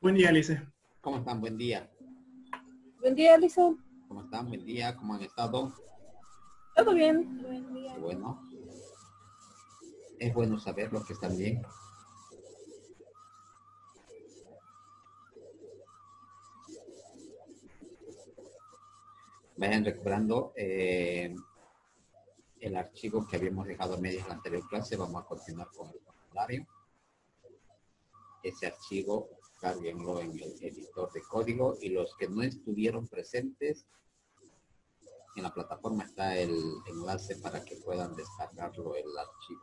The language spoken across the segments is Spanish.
Buen día, Alice. ¿Cómo están? Buen día. Buen día, Lisa. ¿Cómo están? Buen día. ¿Cómo han estado? ¿Todo bien? Buen día. Qué bueno. Es bueno saber lo que están bien. Vayan recuperando el archivo que habíamos dejado a medias en la anterior clase. Vamos a continuar con el formulario. Ese archivo, cárguenlo en el editor de código y los que no estuvieron presentes, en la plataforma está el enlace para que puedan descargarlo el archivo.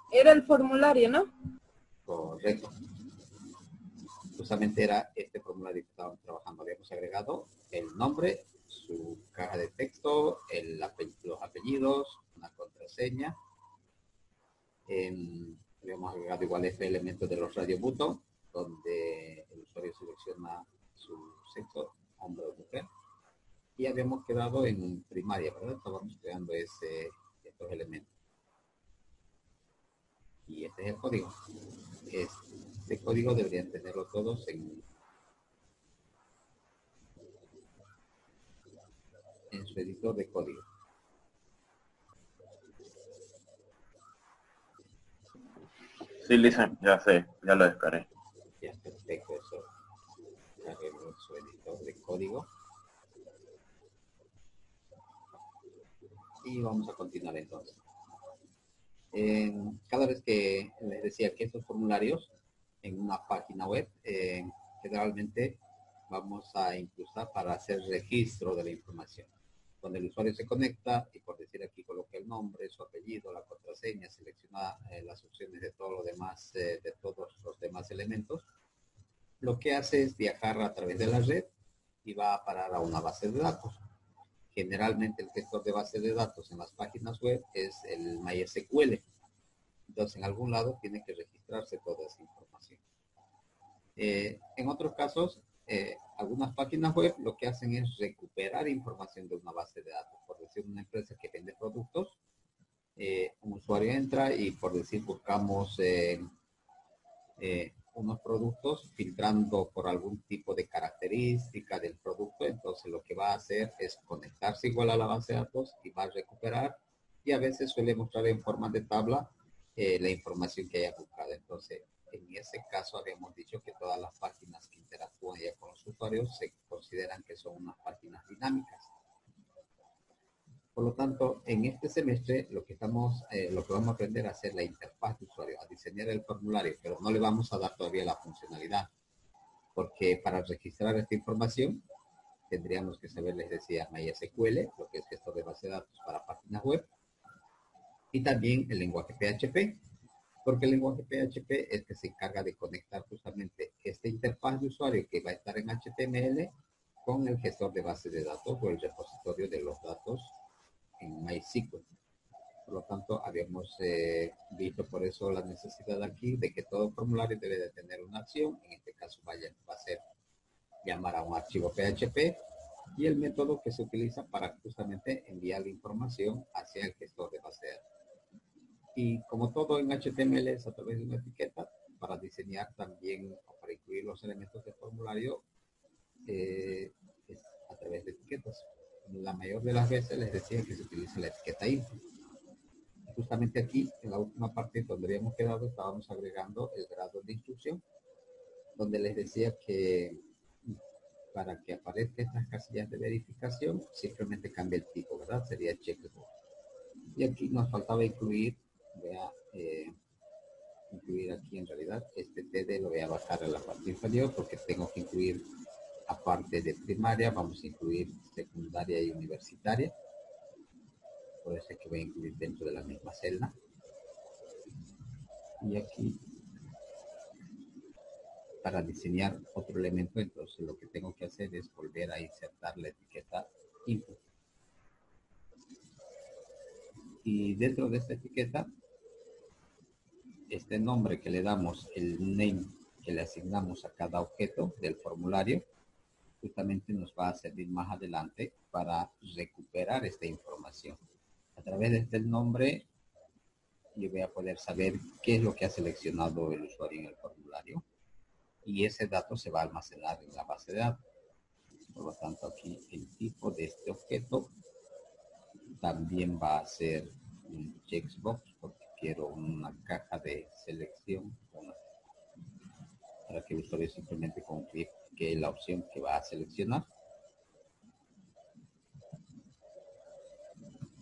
Era el formulario, ¿no? Correcto. Justamente era este formulario que estábamos trabajando. Habíamos agregado el nombre, su caja de texto, los apellidos, una contraseña. Habíamos agregado igual este elemento de los radio button, donde el usuario selecciona su sexo, hombre o mujer. Y habíamos quedado en primaria, ¿verdad? Estábamos creando estos elementos. Y este es el código. Este código deberían tenerlo todos en su editor de código. Sí, Lisa, ya sé, ya lo descargué. Ya, perfecto, eso. Carguemos su editor de código. Y vamos a continuar entonces. Cada vez que les decía que estos formularios en una página web, generalmente vamos a incluso para hacer registro de la información. Cuando el usuario se conecta y por decir aquí coloca el nombre, su apellido, la contraseña, selecciona las opciones de todo lo demás, de todos los demás elementos, lo que hace es viajar a través de la red y va a parar a una base de datos. Generalmente el gestor de base de datos en las páginas web es el MySQL. Entonces, en algún lado tiene que registrarse toda esa información. En otros casos, algunas páginas web lo que hacen es recuperar información de una base de datos. Por decir, una empresa que vende productos, un usuario entra y por decir buscamos unos productos filtrando por algún tipo de característica del producto, entonces lo que va a hacer es conectarse igual a la base de datos y va a recuperar, y a veces suele mostrar en forma de tabla la información que haya buscado. Entonces, en ese caso habíamos dicho que todas las páginas que interactúan ya con los usuarios se consideran que son unas páginas dinámicas. Por lo tanto, en este semestre lo que vamos a aprender a hacer la interfaz de usuario, a diseñar el formulario, pero no le vamos a dar todavía la funcionalidad, porque para registrar esta información tendríamos que saber, les decía, MySQL, lo que es gestor de base de datos para páginas web, y también el lenguaje PHP, porque el lenguaje PHP es que se encarga de conectar justamente esta interfaz de usuario que va a estar en HTML con el gestor de base de datos o el repositorio de los datos en MySQL. Por lo tanto, habíamos visto por eso la necesidad aquí de que todo formulario debe de tener una acción. En este caso va a ser llamar a un archivo PHP y el método que se utiliza para justamente enviar la información hacia el gestor de base de datos. Y como todo en HTML es a través de una etiqueta, para diseñar también o para incluir los elementos del formulario es a través de etiquetas. La mayor de las veces les decía que se utiliza la etiqueta info. Justamente aquí, en la última parte donde habíamos quedado, estábamos agregando el grado de instrucción, donde les decía que para que aparezca estas casillas de verificación, simplemente cambia el tipo, ¿verdad? Sería checkbox. Y aquí nos faltaba incluir, vea, incluir aquí en realidad, este TD lo voy a bajar a la parte inferior porque tengo que incluir, aparte de primaria, vamos a incluir secundaria y universitaria. Por eso es que voy a incluir dentro de la misma celda. Y aquí, para diseñar otro elemento, entonces lo que tengo que hacer es volver a insertar la etiqueta input. Y dentro de esta etiqueta, este nombre que le damos, el name que le asignamos a cada objeto del formulario, justamente nos va a servir más adelante para recuperar esta información. A través de este nombre yo voy a poder saber qué es lo que ha seleccionado el usuario en el formulario. Y ese dato se va a almacenar en la base de datos. Por lo tanto, aquí el tipo de este objeto también va a ser un checkbox, porque quiero una caja de selección para que el usuario simplemente confirme la opción que va a seleccionar.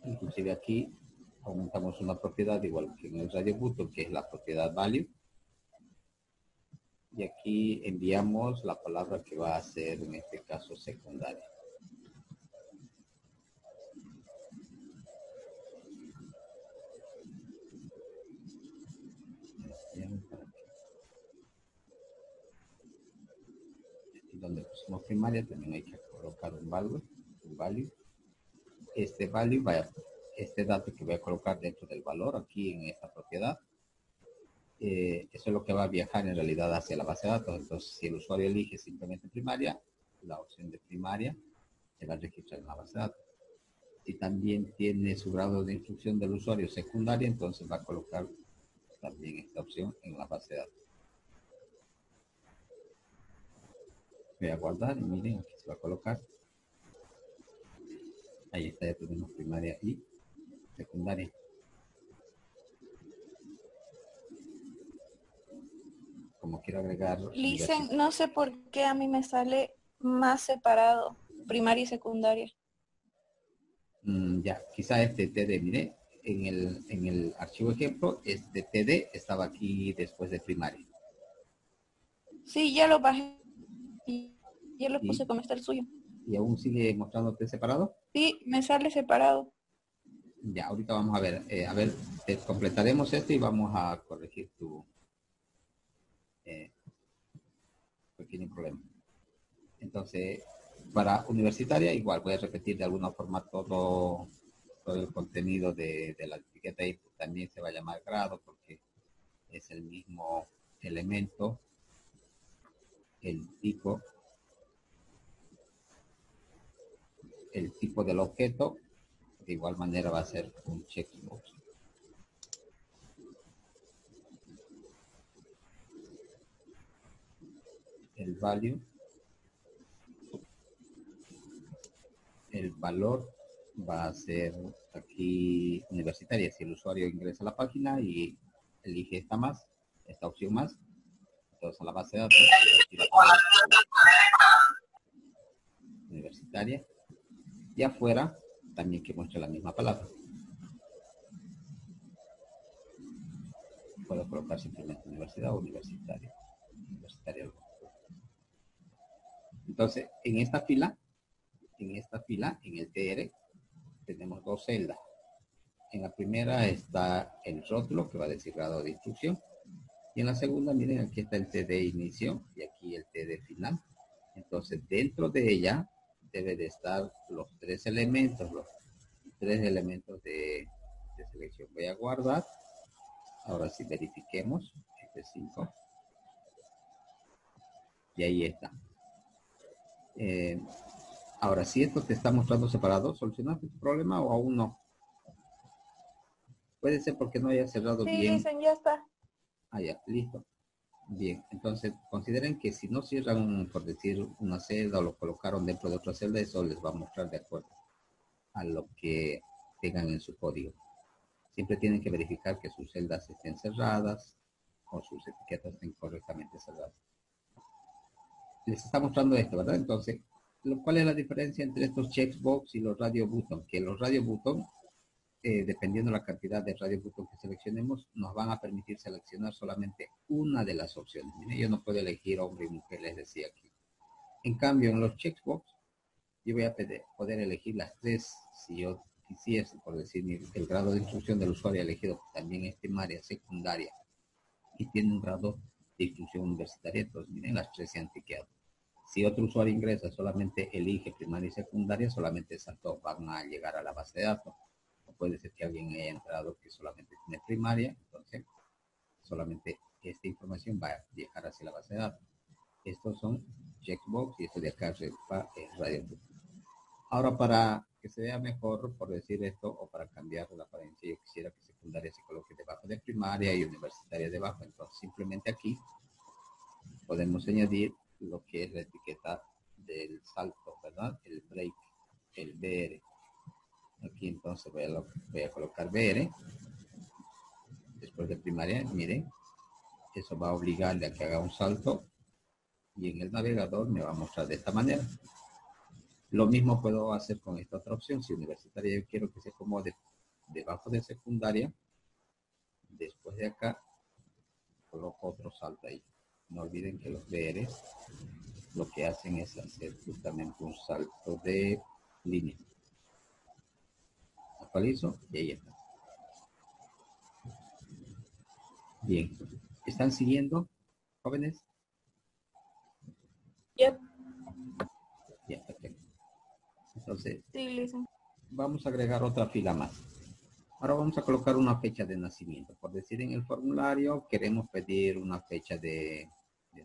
Inclusive aquí aumentamos una propiedad igual que en el radio button, que es la propiedad value. Y aquí enviamos la palabra que va a ser en este caso secundaria. Aquí donde pusimos primaria también hay que colocar un value. Este dato que voy a colocar dentro del valor aquí en esta propiedad, eso es lo que va a viajar en realidad hacia la base de datos. Entonces, si el usuario elige simplemente primaria, la opción de primaria se va a registrar en la base de datos. Si también tiene su grado de instrucción del usuario secundaria, entonces va a colocar también esta opción en la base de datos. Voy a guardar y miren, aquí se va a colocar. Ahí está, ya tenemos primaria y secundaria. Como quiero agregar... Listen, no sé por qué a mí me sale más separado, primaria y secundaria. Ya, quizá este TD, mire, en el archivo ejemplo, este TD estaba aquí después de primaria. Sí, ya lo bajé y ya lo puse como está el suyo. ¿Y aún sigue mostrándote separado? Sí, me sale separado. Ya, ahorita vamos a ver, completaremos esto y vamos a corregir tu pequeño problema. Entonces, para universitaria, igual voy a repetir de alguna forma todo el contenido de la etiqueta y también se va a llamar grado porque es el mismo elemento, el tipo del objeto, de igual manera va a ser un checkbox. El value, el valor va a ser aquí universitaria. Si el usuario ingresa a la página y elige esta opción más, entonces a la base de datos universitaria y afuera también que muestre la misma palabra. Puedo colocar simplemente universidad o universitaria. Entonces, en esta fila, en el TR, tenemos dos celdas. En la primera está el rótulo, que va a decir grado de instrucción. Y en la segunda, miren, aquí está el TD inicio y aquí el TD final. Entonces, dentro de ella debe de estar los tres elementos de selección. Voy a guardar. Ahora sí verifiquemos. F5. Y ahí está. Ahora, si esto te está mostrando separado, ¿solucionaste tu problema o aún no? Puede ser porque no haya cerrado Sí, bien. dicen, ya está. Ah, ya, listo. Bien, entonces consideren que si no cierran, por decir, una celda o lo colocaron dentro de otra celda, eso les va a mostrar de acuerdo a lo que tengan en su código. Siempre tienen que verificar que sus celdas estén cerradas o sus etiquetas estén correctamente cerradas. Les está mostrando esto, ¿verdad? Entonces, ¿cuál es la diferencia entre estos checkbox y los radio button? Que los radio button, dependiendo de la cantidad de radio button que seleccionemos, nos van a permitir seleccionar solamente una de las opciones. Miren, yo no puedo elegir hombre y mujer, les decía aquí. En cambio, en los checkbox, yo voy a poder elegir las tres. Si yo quisiese, por decir, el grado de instrucción del usuario elegido también es primaria, secundaria, y tiene un grado de instrucción universitaria, entonces miren, las tres se han tiqueado. Si otro usuario ingresa, solamente elige primaria y secundaria, solamente esas dos van a llegar a la base de datos. O puede ser que alguien haya entrado que solamente tiene primaria, entonces solamente esta información va a viajar hacia la base de datos. Estos son checkbox y esto de acá es radio. Ahora, para que se vea mejor, por decir esto, o para cambiar la apariencia, yo quisiera que secundaria se coloque debajo de primaria y universitaria debajo. Entonces, simplemente aquí podemos añadir lo que es la etiqueta del salto, ¿verdad? El break, el BR. Aquí entonces voy a colocar BR. Después de primaria, miren, eso va a obligarle a que haga un salto y en el navegador me va a mostrar de esta manera. Lo mismo puedo hacer con esta otra opción. Si universitaria yo quiero que se acomode debajo de secundaria, después de acá coloco otro salto ahí. No olviden que los BR lo que hacen es hacer justamente un salto de línea. Actualizo y ahí está. Bien, ¿están siguiendo, jóvenes? Yep. Bien, perfecto. Entonces, Sí, listo. vamos a agregar otra fila más. Ahora vamos a colocar una fecha de nacimiento. Por decir, en el formulario queremos pedir una fecha de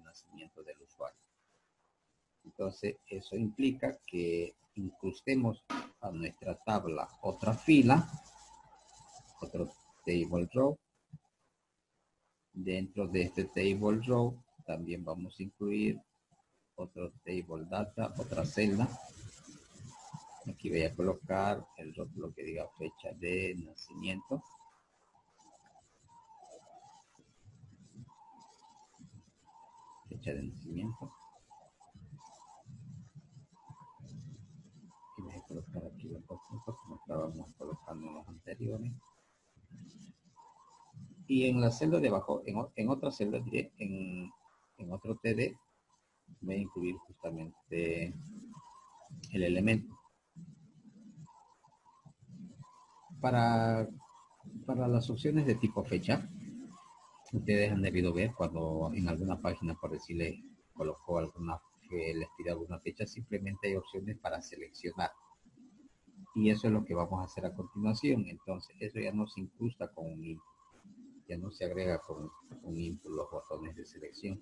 nacimiento del usuario. Entonces, eso implica que incrustemos a nuestra tabla otra fila, otro table row. Dentro de este table row también vamos a incluir otro table data, otra celda. Aquí voy a colocar el rótulo que diga fecha de nacimiento. Fecha de nacimiento. Y voy a colocar aquí los dos puntos como estábamos colocando en los anteriores. Y en la celda de abajo, en otra celda, diré, en otro TD, voy a incluir justamente el elemento. Para las opciones de tipo fecha, ustedes han debido ver cuando en alguna página, por decirle, colocó alguna, que les pide alguna fecha, simplemente hay opciones para seleccionar. Y eso es lo que vamos a hacer a continuación. Entonces, eso ya no se incrusta con un input. Ya no se agrega con un input los botones de selección.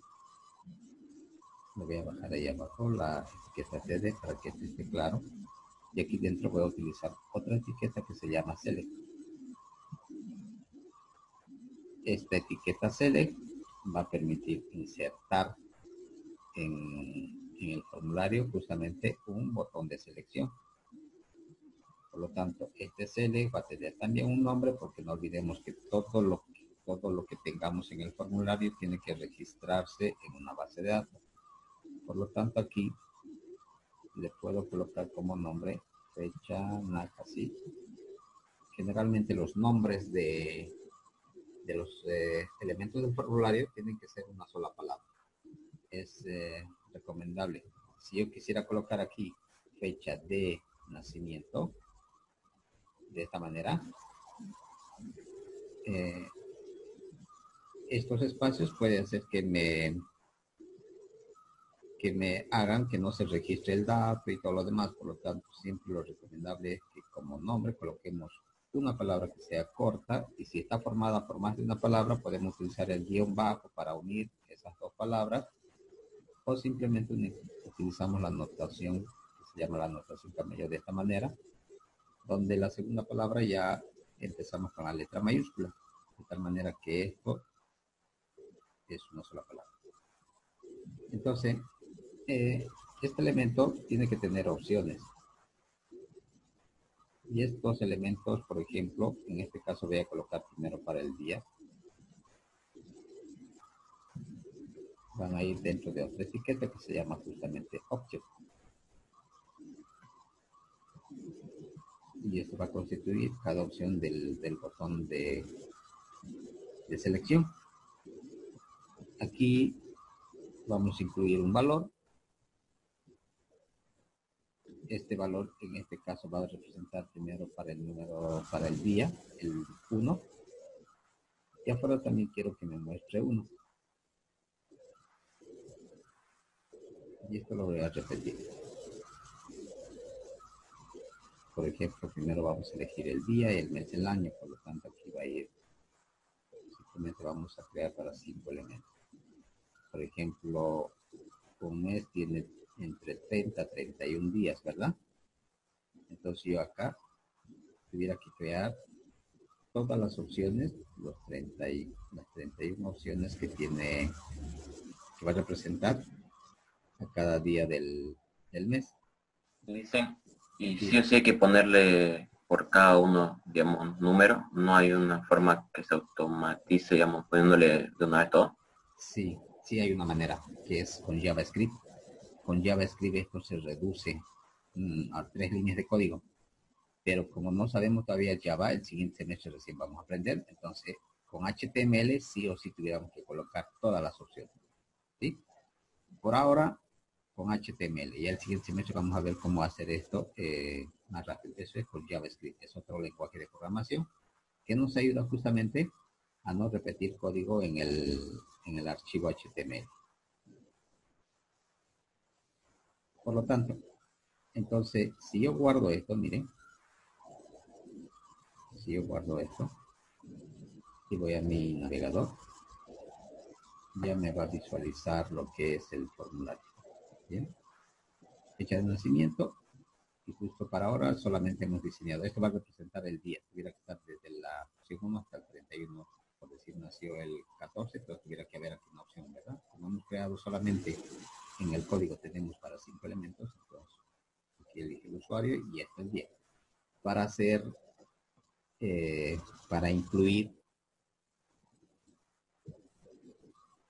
Le voy a bajar ahí abajo la etiqueta TD para que esté claro. Y aquí dentro voy a utilizar otra etiqueta que se llama Select. Esta etiqueta Select va a permitir insertar en el formulario justamente un botón de selección. Por lo tanto, este Select va a tener también un nombre, porque no olvidemos que todo lo que tengamos en el formulario tiene que registrarse en una base de datos. Por lo tanto, aquí le puedo colocar como nombre fecha NACASI. Generalmente los nombres de los elementos del formulario tienen que ser una sola palabra. Es recomendable. Si yo quisiera colocar aquí fecha de nacimiento, de esta manera, estos espacios pueden hacer que me hagan que no se registre el dato y todo lo demás. Por lo tanto, siempre lo recomendable es que como nombre coloquemos una palabra que sea corta, y si está formada por más de una palabra, podemos utilizar el guión bajo para unir esas dos palabras, o simplemente utilizamos la notación que se llama la notación camello de esta manera, donde la segunda palabra ya empezamos con la letra mayúscula, de tal manera que esto es una sola palabra. Entonces, este elemento tiene que tener opciones. Y estos elementos, por ejemplo, en este caso voy a colocar primero para el día. Van a ir dentro de otra etiqueta que se llama justamente Object. Y esto va a constituir cada opción del botón de selección. Aquí vamos a incluir un valor. Este valor en este caso va a representar primero para el número, para el día, el 1. Y afuera también quiero que me muestre 1. Y esto lo voy a repetir. Por ejemplo, primero vamos a elegir el día y el mes del año. Por lo tanto, aquí va a ir, simplemente vamos a crear para 5 elementos. Por ejemplo, un mes tiene entre 30 a 31 días, ¿verdad? Entonces yo acá tuviera que crear todas las opciones, las 31 opciones que tiene, que va a representar a cada día del mes. Dicen, y sí o sí hay que ponerle por cada uno, digamos, un número. No hay una forma que se automatice, digamos, poniéndole de una vez todo. Sí, sí hay una manera, que es con JavaScript. Con JavaScript esto se reduce a 3 líneas de código. Pero como no sabemos todavía Java, el siguiente semestre recién vamos a aprender. Entonces, con HTML sí o sí tuviéramos que colocar todas las opciones. ¿Sí? Por ahora, con HTML. Y el siguiente semestre vamos a ver cómo hacer esto más rápido. Eso es con JavaScript. Es otro lenguaje de programación que nos ayuda justamente a no repetir código en el archivo HTML. Por lo tanto, entonces, si yo guardo esto, miren, si yo guardo esto y voy a mi navegador, ya me va a visualizar lo que es el formulario. Bien, fecha de nacimiento, y justo para ahora solamente hemos diseñado. Esto va a representar el día. Tuviera que estar desde la opción 1 hasta el 31. Por decir, nació el 14, pero tuviera que haber aquí una opción, ¿verdad? Como hemos creado solamente en el código, tenemos para 5 elementos, entonces aquí elige el usuario y este es el día. Para hacer, para incluir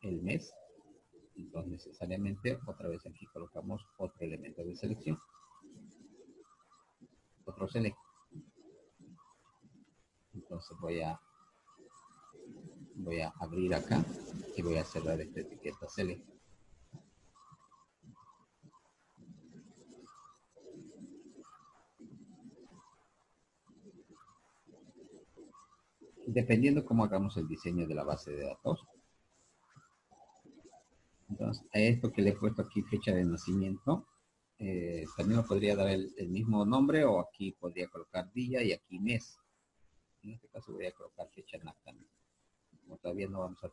el mes, entonces necesariamente otra vez aquí colocamos otro elemento de selección, otro select. Entonces voy a abrir acá y voy a cerrar esta etiqueta select. Dependiendo cómo hagamos el diseño de la base de datos. Entonces, a esto que le he puesto aquí fecha de nacimiento, también me podría dar el mismo nombre, o aquí podría colocar día y aquí mes. En este caso voy a colocar fecha también. Como todavía no vamos a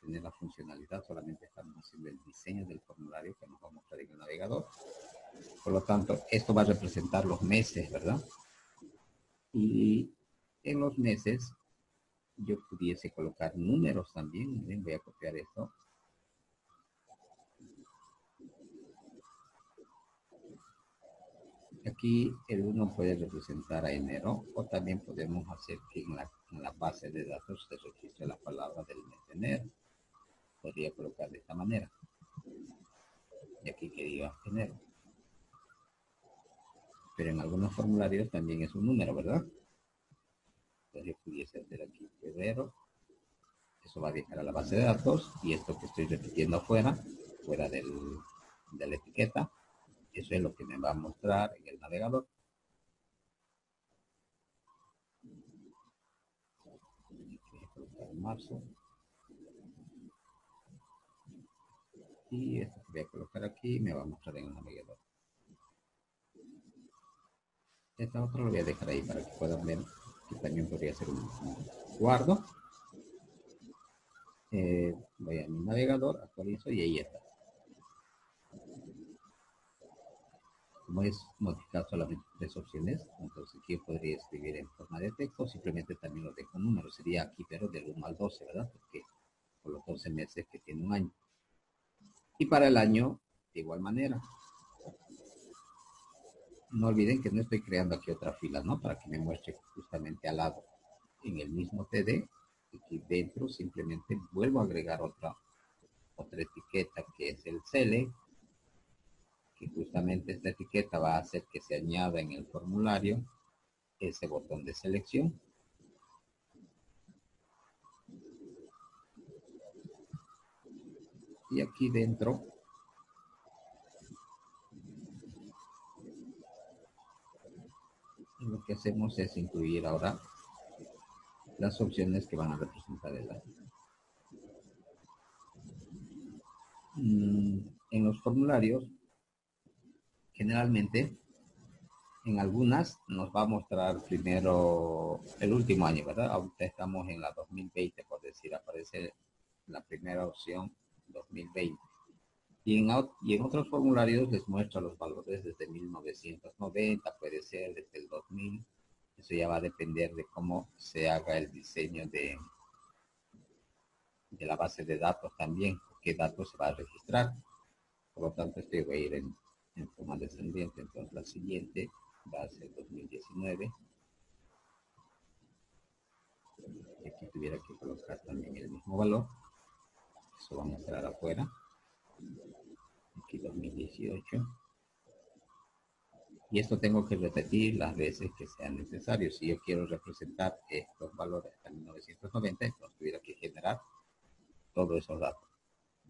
tener la funcionalidad, solamente estamos haciendo el diseño del formulario que nos va a mostrar en el navegador. Por lo tanto, esto va a representar los meses, ¿verdad? Y en los meses yo pudiese colocar números también. Miren, voy a copiar esto. Aquí el 1 puede representar a enero, o también podemos hacer que en la base de datos se registre la palabra del mes de enero. Podría colocar de esta manera. Y aquí que diga enero. Pero en algunos formularios también es un número, ¿verdad? Entonces yo pudiese hacer aquí febrero. Eso va a viajar a la base de datos, y esto que estoy repitiendo afuera, fuera de la etiqueta, eso es lo que me va a mostrar en el navegador. Voy a colocar marzo. Y esto que voy a colocar aquí me va a mostrar en el navegador. Esta otra lo voy a dejar ahí para que puedan ver que también podría ser un guardo. Voy a mi navegador, actualizo y ahí está. Como es modificar solamente 3 opciones, entonces aquí yo podría escribir en forma de texto, simplemente también lo dejo un número. Sería aquí, pero del 1 al 12, ¿verdad? Porque por los 12 meses que tiene un año. Y para el año, de igual manera. No olviden que no estoy creando aquí otra fila, ¿no? Para que me muestre justamente al lado. En el mismo TD, aquí dentro simplemente vuelvo a agregar otra etiqueta que es el select, que justamente esta etiqueta va a hacer que se añada en el formulario ese botón de selección. Y aquí dentro lo que hacemos es incluir ahora las opciones que van a representar el año. En los formularios, generalmente, en algunas nos va a mostrar primero el último año, ¿verdad? Ahorita estamos en la 2020, por decir, aparece la primera opción 2020. Y en otros formularios les muestra los valores desde 1990, puede ser desde el 2000. Eso ya va a depender de cómo se haga el diseño de la base de datos también, qué datos se va a registrar. Por lo tanto, este va a ir en forma descendiente. Entonces, la siguiente va a ser 2019. Y aquí tuviera que colocar también el mismo valor. Eso va a mostrar afuera. Aquí 2018. Y esto tengo que repetir las veces que sean necesarios. Si yo quiero representar estos valores hasta 1990, entonces tuviera que generar todos esos datos.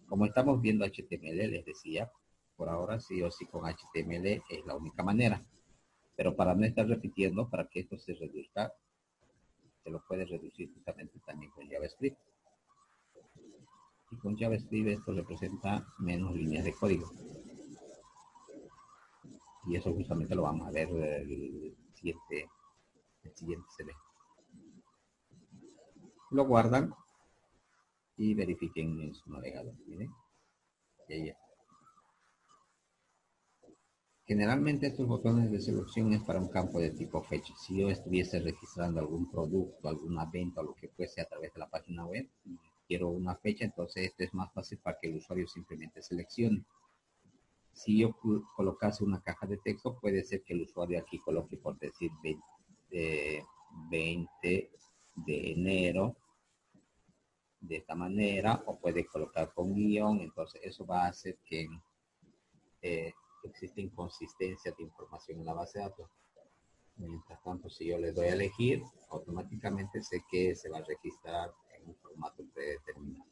Como estamos viendo HTML, les decía, por ahora sí o sí con HTML es la única manera. Pero para no estar repitiendo, para que esto se reduzca, se lo puede reducir justamente también con JavaScript. Y con JavaScript esto representa menos líneas de código. Y eso justamente lo vamos a ver el siguiente se ve. Lo guardan y verifiquen en su navegador. Miren. Y ahí está. Generalmente estos botones de selección es para un campo de tipo fecha. Si yo estuviese registrando algún producto, alguna venta o lo que fuese a través de la página web, quiero una fecha, entonces esto es más fácil para que el usuario simplemente seleccione. Si yo colocase una caja de texto, puede ser que el usuario aquí coloque, por decir, 20 de enero, de esta manera, o puede colocar con guión. Entonces eso va a hacer que existe inconsistencia de información en la base de datos. Mientras tanto, si yo le doy a elegir, automáticamente sé que se va a registrar en un formato predeterminado.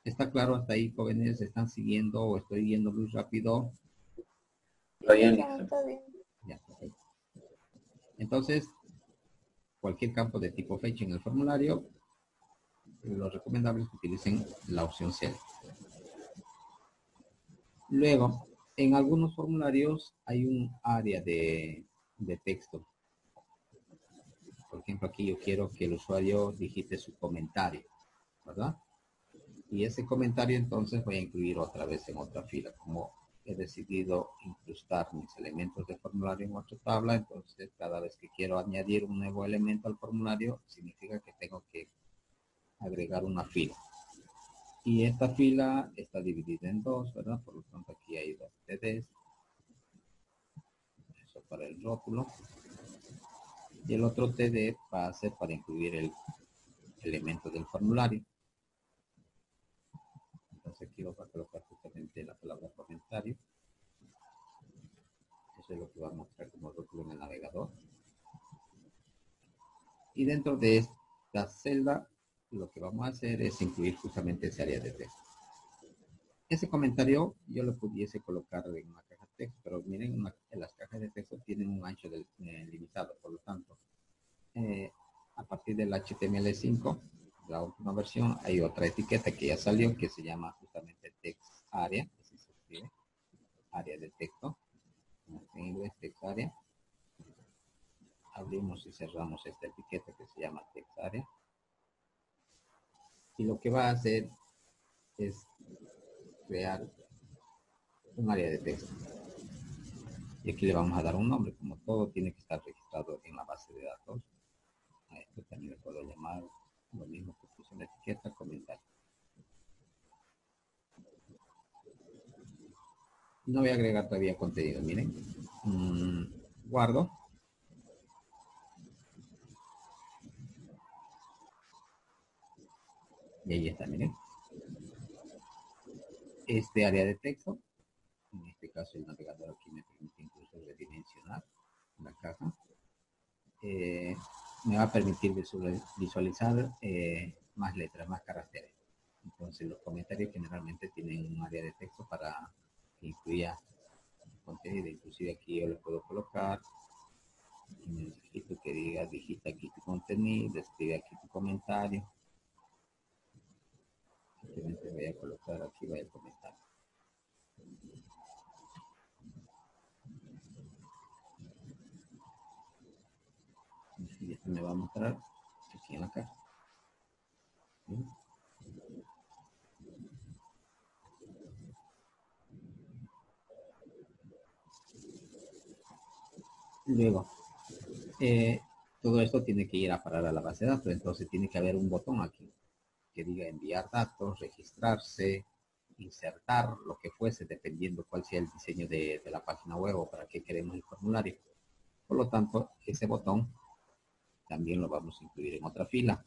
¿Está claro hasta ahí, jóvenes? ¿Están siguiendo o estoy yendo muy rápido? Está bien, Está bien. Ya, perfecto. Entonces, cualquier campo de tipo fecha en el formulario, lo recomendable es que utilicen la opción C. Luego, en algunos formularios hay un área de texto. Por ejemplo, aquí yo quiero que el usuario digite su comentario, ¿verdad? Y ese comentario entonces voy a incluir otra vez en otra fila. Como he decidido incrustar mis elementos de formulario en otra tabla, entonces cada vez que quiero añadir un nuevo elemento al formulario, significa que tengo que agregar una fila. Y esta fila está dividida en dos, ¿verdad? Por lo tanto, aquí hay dos TDs. Eso para el rótulo. Y el otro TD va a ser para incluir el elemento del formulario. Entonces aquí vamos a colocar justamente la palabra comentario. Eso es lo que va a mostrar como rótulo en el navegador. Y dentro de esta celda, lo que vamos a hacer es incluir justamente ese área de texto. Ese comentario yo lo pudiese colocar en una caja de texto, pero miren, las cajas de texto tienen un ancho limitado, por lo tanto, a partir del HTML5, la última versión, hay otra etiqueta que ya salió que se llama justamente text area, así se escribe, área de texto, en inglés text area. Abrimos y cerramos esta etiqueta que se llama text area. Y lo que va a hacer es crear un área de texto. Y aquí le vamos a dar un nombre, como todo tiene que estar registrado en la base de datos. A esto también le puedo llamar lo mismo que puse en la etiqueta, comentario. No voy a agregar todavía contenido, miren. Guardo. Y ahí está, miren. Este área de texto, en este caso el navegador aquí me permite incluso redimensionar la caja. Me va a permitir visualizar más letras, más caracteres. Entonces los comentarios generalmente tienen un área de texto para que incluya contenido. Inclusive aquí yo le puedo colocar un mensajito que diga digita aquí tu contenido, escribe aquí tu comentario. Simplemente voy a colocar aquí va el comentario. Y esto me va a mostrar aquí en la caja. ¿Sí? Luego, todo esto tiene que ir a parar a la base de datos. Entonces tiene que haber un botón aquí que diga enviar datos, registrarse, insertar, lo que fuese, dependiendo cuál sea el diseño de la página web o para qué queremos el formulario. Por lo tanto, ese botón también lo vamos a incluir en otra fila.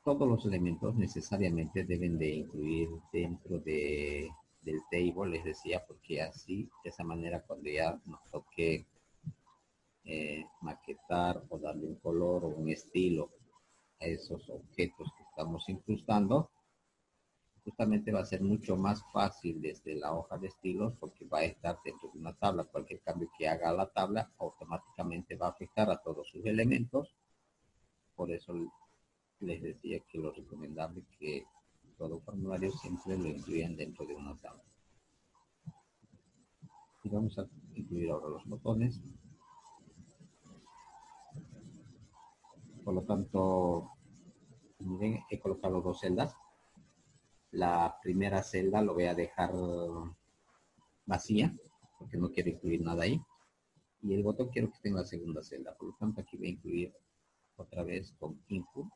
Todos los elementos necesariamente deben de incluir dentro del table, les decía, porque así, de esa manera, cuando ya nos toque maquetar o darle un color o un estilo a esos objetos que estamos incrustando, justamente va a ser mucho más fácil desde la hoja de estilos porque va a estar dentro de una tabla. Cualquier cambio que haga a la tabla automáticamente va a afectar a todos sus elementos. Por eso les decía que lo recomendable es que todo formulario siempre lo incluyan dentro de una tabla. Y vamos a incluir ahora los botones. Por lo tanto, miren, he colocado dos celdas. La primera celda lo voy a dejar vacía, porque no quiero incluir nada ahí. Y el botón quiero que esté en la segunda celda. Por lo tanto, aquí voy a incluir otra vez con input.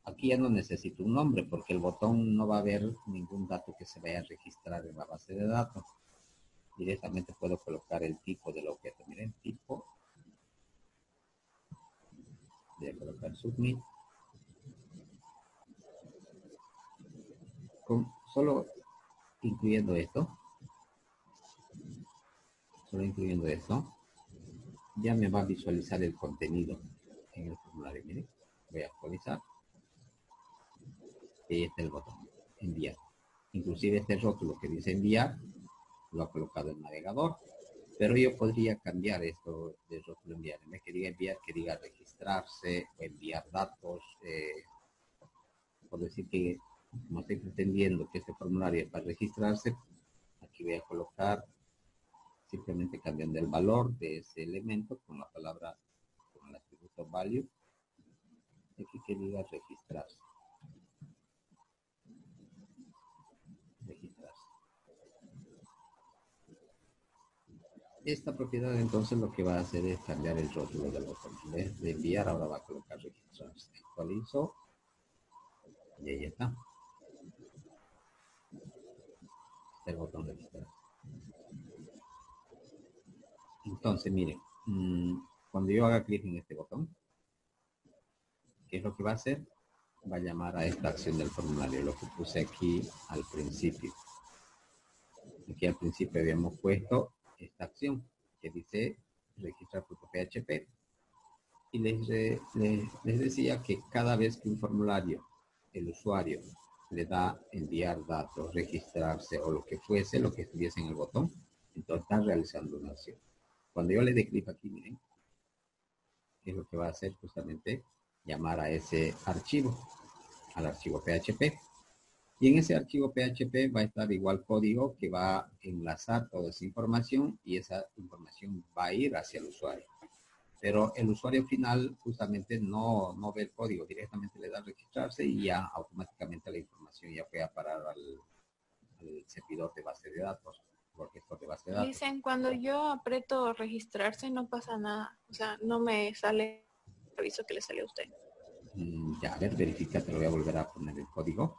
Aquí ya no necesito un nombre, porque el botón no va a haber ningún dato que se vaya a registrar en la base de datos. Directamente puedo colocar el tipo del objeto. Miren, tipo. Voy a colocar submit. Solo incluyendo esto, ya me va a visualizar el contenido en el formulario. Miren, voy a actualizar. Y este es el botón, enviar. Inclusive este rótulo que dice enviar, lo ha colocado el navegador. Pero yo podría cambiar esto de rótulo enviar. En vez que diga enviar, que diga registrarse o enviar datos. Por decir que, como estoy pretendiendo que este formulario es para registrarse, aquí voy a colocar, simplemente cambiando el valor de ese elemento con la palabra, con el atributo value, aquí que diga registrarse. Esta propiedad entonces lo que va a hacer es cambiar el rótulo del botón. En vez de enviar, ahora va a colocar registrarse. Actualizo. Y ahí está. El botón registrar. Entonces, miren, cuando yo haga clic en este botón, ¿qué es lo que va a hacer? Va a llamar a esta acción del formulario, lo que puse aquí al principio. Aquí al principio habíamos puesto esta acción que dice registrar.php. Y les decía que cada vez que un formulario, el usuario le da enviar datos, registrarse o lo que fuese, lo que estuviese en el botón, entonces está realizando una acción. Cuando yo le dé clic aquí, miren, ¿qué es lo que va a hacer? Justamente llamar a ese archivo, al archivo PHP. Y en ese archivo PHP va a estar igual código que va a enlazar toda esa información y esa información va a ir hacia el usuario. Pero el usuario final justamente no ve el código, directamente le da a registrarse y ya automáticamente la información ya fue a parar al servidor de base de datos, o gestor de base de datos. Dicen, cuando yo aprieto registrarse no pasa nada, o sea, no me sale el aviso que le sale a usted. Ya, a ver, verifica, te lo voy a volver a poner el código.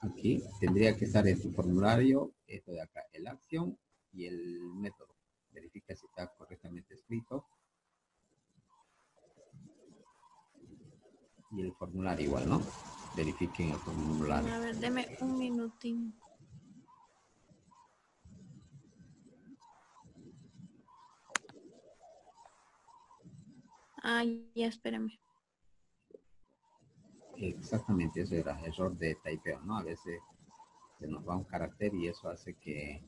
Aquí tendría que estar en tu formulario, esto de acá, el acción y el método. Verifica si está correctamente escrito. Y el formulario igual, ¿no? Verifiquen el formulario. A ver, deme un minutín. Ah, ya, espérame. Exactamente, eso era error de typeo, ¿no? A veces se nos va un carácter y eso hace que...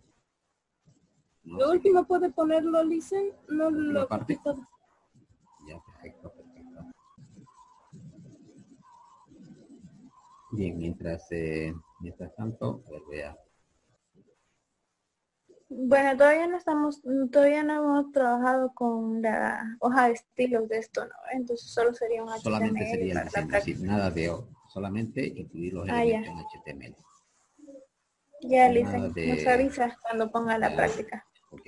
No lo último puede ponerlo, Lisen, no lo parte. Ya, perfecto, perfecto. Bien, mientras tanto, a ver, vea. Bueno, todavía no hemos trabajado con la hoja de estilos de esto, ¿no? Entonces solo sería un HTML. Solamente sería el diseño, sí, nada de solamente incluir los elementos en HTML. Ya, Nada Listen, nos de... avisas cuando ponga la Ya. práctica. Ok.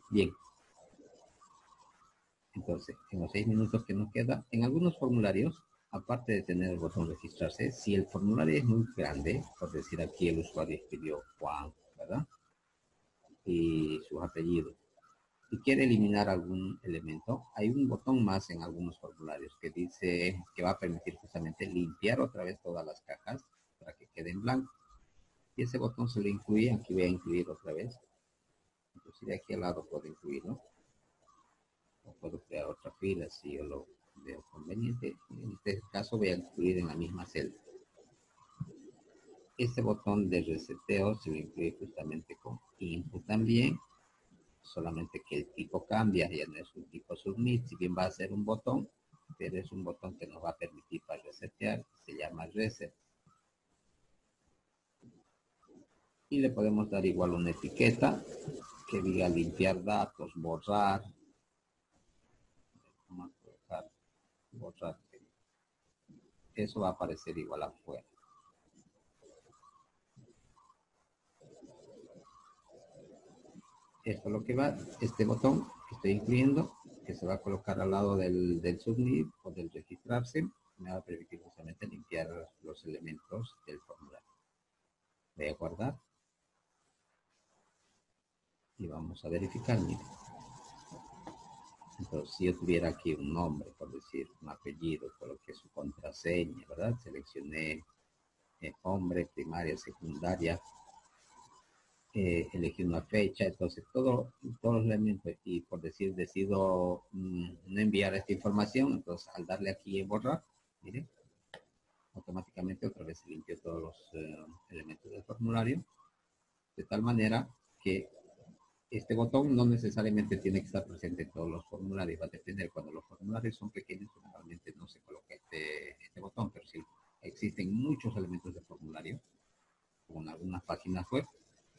Bien. Entonces, en los 6 minutos que nos queda, en algunos formularios, aparte de tener el botón registrarse, si el formulario es muy grande, por decir aquí el usuario escribió Juan, ¿verdad? Y sus apellidos, y quiere eliminar algún elemento, hay un botón más en algunos formularios que dice que va a permitir justamente limpiar otra vez todas las cajas para que quede en blanco. Y ese botón se lo incluye, aquí voy a incluir otra vez. Inclusive aquí al lado puedo incluirlo. O puedo crear otra fila si yo lo veo conveniente. En este caso voy a incluir en la misma celda. Este botón de reseteo se lo incluye justamente con input también. Solamente que el tipo cambia, ya no es un tipo submit, si bien va a ser un botón, pero es un botón que nos va a permitir para resetear, se llama reset. Y le podemos dar igual una etiqueta que diga limpiar datos, borrar. Vamos a colocar borrar. Eso va a aparecer igual afuera. Esto es lo que va, este botón que estoy incluyendo, que se va a colocar al lado del submit o del registrarse, me va a permitir justamente limpiar los elementos del formulario. Voy a guardar. Y vamos a verificar, mire. Entonces, si yo tuviera aquí un nombre, por decir, un apellido, coloqué su contraseña, ¿verdad? Seleccioné hombre, primaria, secundaria, elegí una fecha, entonces todos los elementos, y por decir, decido no enviar esta información, entonces al darle aquí en borrar, mire, automáticamente otra vez se limpió todos los elementos del formulario, de tal manera que este botón no necesariamente tiene que estar presente en todos los formularios, va a depender. Cuando los formularios son pequeños, normalmente no se coloca este botón, pero si existen muchos elementos de formulario, como en algunas páginas web,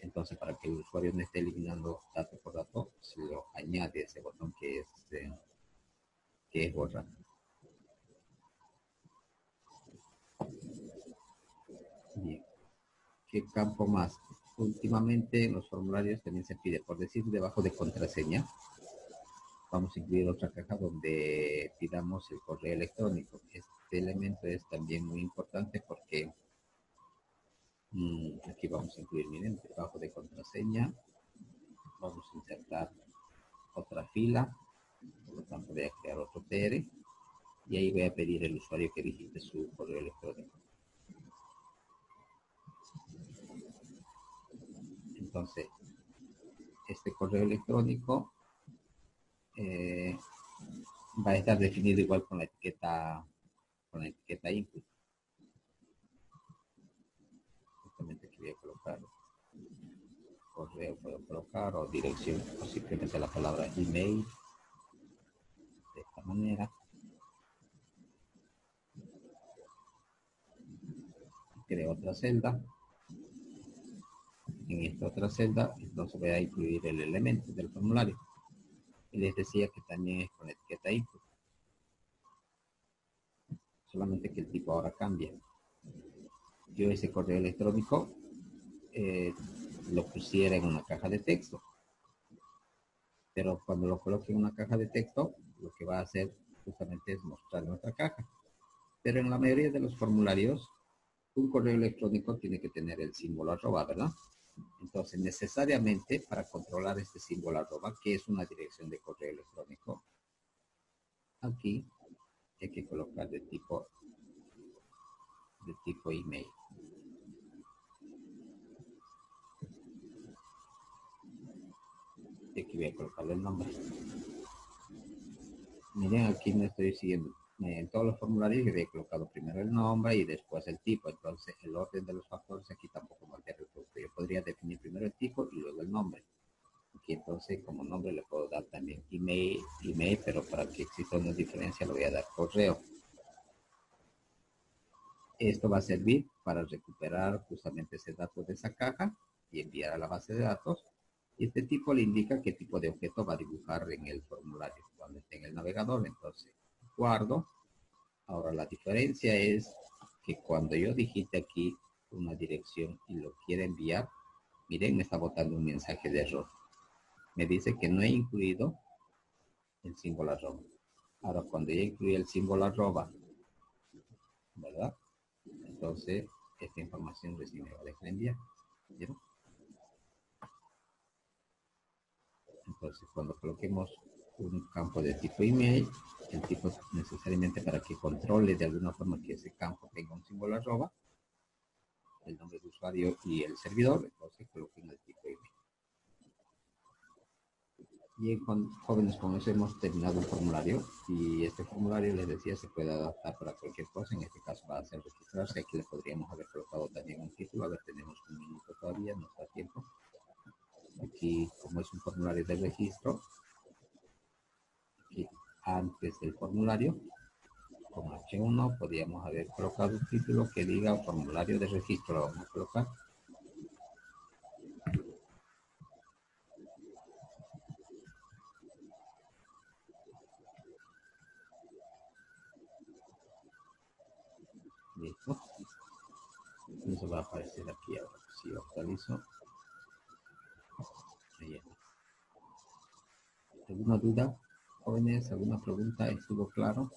entonces para que el usuario no esté eliminando dato por dato, se lo añade ese botón que es borrar. Bien. ¿Qué campo más? Últimamente en los formularios también se pide, por decir, debajo de contraseña, vamos a incluir otra caja donde pidamos el correo electrónico. Este elemento es también muy importante porque aquí vamos a incluir, miren, debajo de contraseña, vamos a insertar otra fila, por lo tanto voy a crear otro TR y ahí voy a pedir al usuario que digite su correo electrónico. Entonces, este correo electrónico va a estar definido igual con la etiqueta input. Justamente aquí voy a colocar correo, puedo colocar o dirección o simplemente la palabra email de esta manera. Creo otra celda. En esta otra celda, entonces voy a incluir el elemento del formulario. Y les decía que también es con etiqueta input. Solamente que el tipo ahora cambia. Yo ese correo electrónico lo pusiera en una caja de texto. Pero cuando lo coloque en una caja de texto, lo que va a hacer justamente es mostrar nuestra caja. Pero en la mayoría de los formularios, un correo electrónico tiene que tener el símbolo arroba, ¿verdad? Entonces, necesariamente para controlar este símbolo arroba, que es una dirección de correo electrónico, aquí hay que colocar de tipo email. Y aquí voy a colocarle el nombre. Miren, aquí me estoy siguiendo. En todos los formularios yo había colocado primero el nombre y después el tipo. Entonces, el orden de los factores aquí tampoco me altera el producto. Yo podría definir primero el tipo y luego el nombre. Aquí entonces, como nombre le puedo dar también email, pero para que exista una diferencia le voy a dar correo. Esto va a servir para recuperar justamente ese dato de esa caja y enviar a la base de datos. Y este tipo le indica qué tipo de objeto va a dibujar en el formulario cuando esté en el navegador. Entonces, guardo. Ahora la diferencia es que cuando yo digite aquí una dirección y lo quiere enviar, miren, me está botando un mensaje de error. Me dice que no he incluido el símbolo arroba. Ahora, cuando ya incluye el símbolo arroba, ¿verdad? Entonces, esta información recién me va a dejar enviar. ¿Vieron? Entonces, cuando coloquemos un campo de tipo email, el tipo necesariamente para que controle de alguna forma que ese campo tenga un símbolo arroba, el nombre de usuario y el servidor, entonces coloquen el tipo email. Bien, jóvenes, con eso hemos terminado el formulario y este formulario, les decía, se puede adaptar para cualquier cosa. En este caso va a ser registrarse. Aquí le podríamos haber colocado también un título. A ver, tenemos un minuto todavía, nos da tiempo. Aquí, como es un formulario de registro, aquí antes del formulario, con H1 podríamos haber colocado un título que diga formulario de registro. Lo vamos a colocar. Listo. Eso va a aparecer aquí ahora. Si lo actualizo. Ahí está. ¿Alguna duda, jóvenes? ¿Alguna pregunta? ¿Estuvo claro?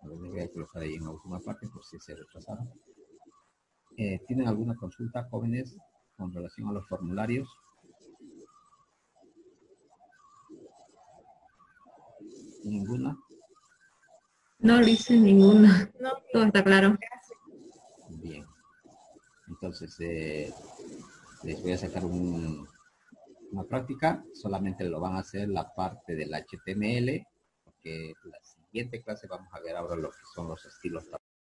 A ver, me voy a colocar ahí en la última parte por si se retrasaron. ¿Tienen alguna consulta, jóvenes, con relación a los formularios? ¿Ninguna? No le hice ninguna. No, Todo está claro. Bien. Entonces, les voy a sacar una práctica. Solamente lo van a hacer la parte del HTML, porque la siguiente clase vamos a ver ahora lo que son los estilos